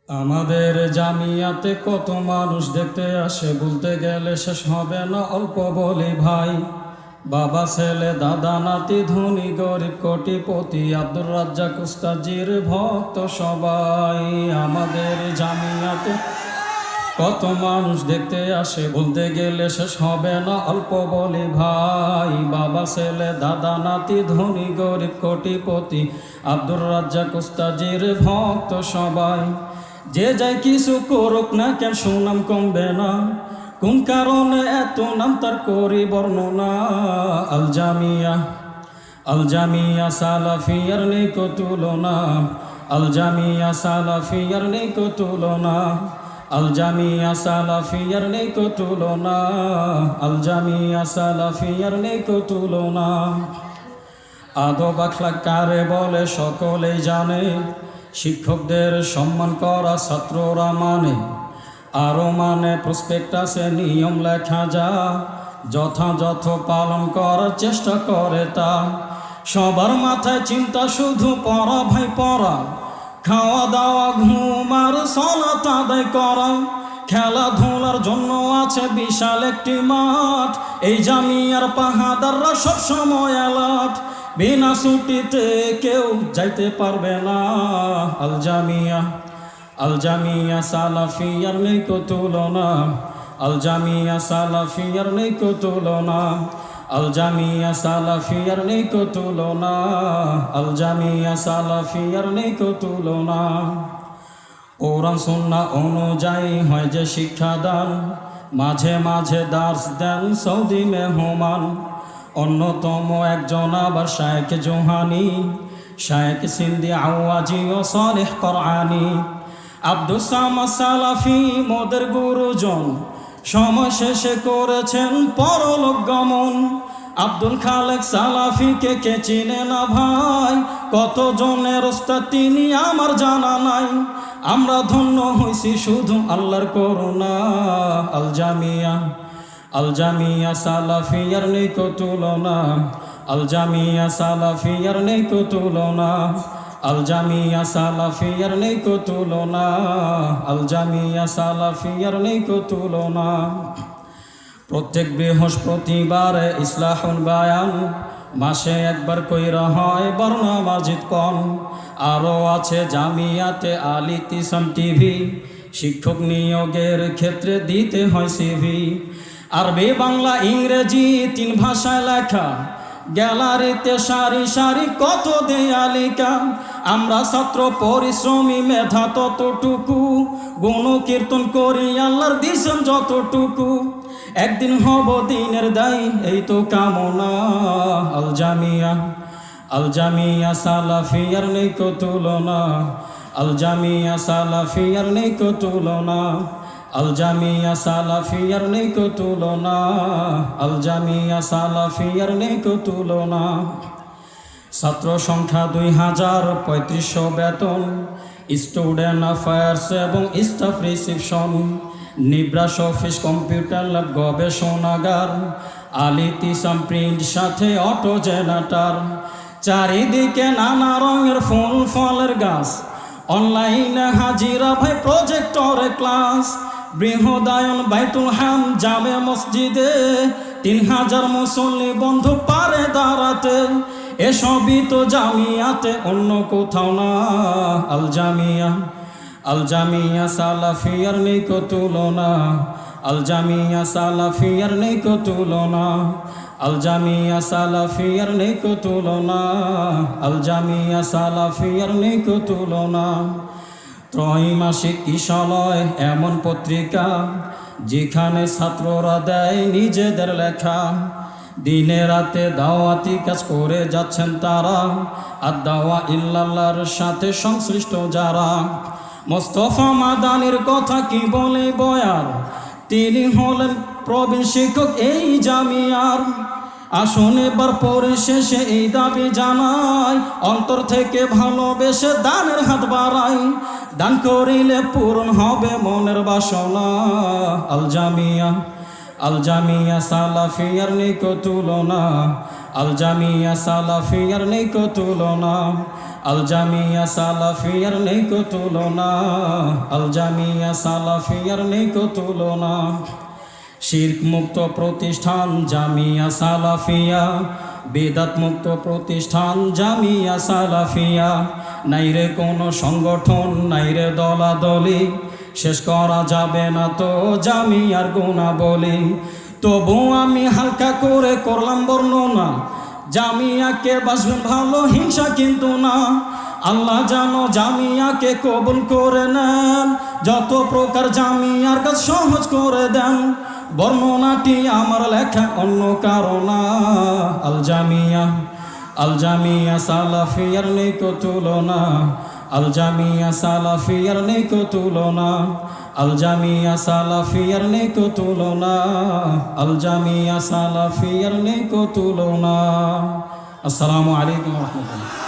আমাদের জামিয়াতে কত মানুষ দেখতে আসে, বলতে গেলে শেষ হবে না। অল্প বলি ভাই, বাবা ছেলে দাদা নাতি ধনী গরিব কোটিপতি, আব্দুর রাজ্জাক উস্তাজির ভক্ত সবাই। আমাদের জামিয়াতে কত মানুষ দেখতে আসে, বলতে গেলে শেষ হবে না। অল্প বলি ভাই, বাবা ছেলে দাদা নাতি ধনী গরিব কোটিপতি, আব্দুর রাজ্জাক উস্তাজির ভক্ত সবাই। যে যাই কিছু করুক না কেন, সুনাম কমবে না। কোন কারণে এত নাম তার করি বর্ণনা। আল জামিয়া, আল জামিয়া সালাফিয়ার নেই কো তুলনা। আল জামিয়া সালাফিয়ার নেই কো তুলনা। আল জামিয়া সালাফিয়ার নেই কো তুলনা। আল জামিয়া সালাফিয়ার নেই কো তুলনা। আদব আখলাক কারে বলে সকলেই জানে, শিক্ষকদের সম্মান করা ছাত্ররা মানে। আরও মানে প্রসপেক্টাসে নিয়ম লেখা যা, যথাযথ পালন করার চেষ্টা করে তা। সবার মাথায় চিন্তা শুধু পড়া ভাই পড়া, খাওয়া দাওয়া ঘুম আর সালাত আদায় করা। খেলাধুলার জন্য আছে বিশাল একটি মাঠ, এই জামিয়ার পাহাদাররা সবসময় অ্যালার্ট। বিনা ছুটিতে কেউ যাইতে পারবে না। আল জামিয়া, আল জামিয়া সালাফিয়ার নেই কো তুলনা। আল জামিয়া সালাফিয়ার নেই কো তুলনা। আল জামিয়া সালাফিয়ার নেই কো তুলনা। আল জামিয়া সালাফিয়ার নেই কো তুলনা। কোরআন সুন্নাহ অনুযায়ী হয় যে শিক্ষাদান, মাঝে মাঝে দার্স দেন সৌদি মেহমান। অন্যতম একজন আবার শায়েখ জোহানি, শায়েখ সিন্দি আওয়াজি ও সালেহ কোরআনি। আব্দুস সামাদ সালাফি মোদের গুরুজন, সময় শেষে করেছেন পরলোক গমন। আব্দুল খালেক সালাফিকে কে চিনে না ভাই, কত জনের ওস্তাদ তিনি আমার জানা নাই। আমরা ধন্য হইছি শুধু আল্লাহর করুণা। আল জামিয়া, আল জামিয়া সালাফিয়ার নেই কো তুলনা। আল জামিয়া সালাফিয়ার নেই কো তুলনা। আল জামিয়া সালাফিয়ার নেই কো তুলনা। আল জামিয়া সালাফিয়ার নেই কো তুলনা। প্রত্যেক বৃহস্পতিবারে ইসলাহুল বায়ান, মাসে একবার কইরা হয় বর্ণা মাজিদ কন। আরও আছে জামিয়াতে আল ইতিসাম টিভি, শিক্ষক নিয়োগের ক্ষেত্রে দিতে হয় সিভি। আরবি বাংলা ইংরেজি 3 ভাষায় লেখা, গ্যালারিতে সারি সারি কত দেয়ালিকা। আমরা ছাত্র পরিশ্রমী, মেধা ততটুকু, গুণ কীর্তন করি আল্লাহর দিছেন যতটুকু। একদিন হব দিনের দায়ী, এই তো কামনা। আল জামিয়া, আল জামিয়া সালাফিয়ার নেই কো তুলনা। আল জামিয়া সালাফিয়ার নেই কো তুলনা। আল জামিয়া সালাফিয়ার নেই কো তুলনা। আল জামিয়া সালাফিয়ার নেই কো তুলনা। ছাত্র সংখ্যা 2035 বেতন, স্টুডেন্ট অ্যাফেয়ার্স এবং staff reception, Nibras office, computer lab, গবেষণাগার, আল ইতিসাম প্রিন্ট সাথে অটো জেনারেটর। চারিদিকে নানা রঙের ফুল ফলের গাছ, অনলাইনে হাজিরা ভাই প্রজেক্টরে ক্লাস। বৃহদায়ন বাইতুল হাম জামে মসজিদে, 3000 মুসল্লি বন্ধু পারে দাঁড়াতে। এসবই তো জামিয়াতে, অন্য কোথাও না। আল জামিয়া, আল জামিয়া সালাফিয়ার নেই কো তুলনা। আল জামিয়া সালাফিয়ার নেই কো তুলনা। আল জামিয়া সালাফিয়ার নেই কো তুলনা। আল জামিয়া সালাফিয়ার নেই কো তুলনা। ত্রৈমাসিক কিশলয় এমন পত্রিকা, যেখানে ছাত্ররা দেয় নিজেদের লেখা। দিনে রাতে দাওয়াতি কাজ করে যাচ্ছেন তারা, আর দাওয়া ইল্লাল্লাহর সাথে সংশ্লিষ্ট যারা। মোস্তফা মাদানির কথা কি বলে বয়ার, তিনি হলেন প্রবীণ শিক্ষক এই জামিয়ার। আসুন এবার পরিশেষে এই দাবি জানাই, অন্তর থেকে ভালোবেসে দানের হাত বাড়াই। দান করিলে পূরণ হবে মনের বাসনা। আল জামিয়া, আল জামিয়া সালাফিয়ার নেই কো তুলনা, আল জামিয়া সালাফিয়ার নেই কো তুলনা, আল জামিয়া সালাফিয়ার নেই কো তুলনা, আল জামিয়া সালাফিয়ার নেই কো তুলনা। শিরক মুক্ত প্রতিষ্ঠান জামিয়া সালাফিয়া, বেদাত মুক্ত প্রতিষ্ঠান জামিয়া সালাফিয়া। নাইরে কোনো সংগঠন, নাইরে দলাদলি, শেষ করা যাবে না তো জামিয়ার গুণাবলী। তবু আমি হালকা করে করলাম বর্ণনা, জামিয়াকে বাসবেন ভালো, হিংসা কিন্তু না। আল্লাহ জানো জামিয়াকে কবুল করে নেন, যত প্রকার জামিয়ার কাজ সহজ করে দেন। বর্ণনাটি আমার লেখা, অন্য কারণা। আল জামিয়া, আল জামিয়া সালাফিয়ার নেই কো তুলনা, আল জামিয়া সালাফিয়ার নেই কো তুলনা, আল জামিয়া সালাফিয়ার নেই কো তুলনা, আল জামিয়া সালাফিয়ার নেই কো তুলনা। আসসালামু আলাইকুম ওয়া রাহমাতুল্লাহ।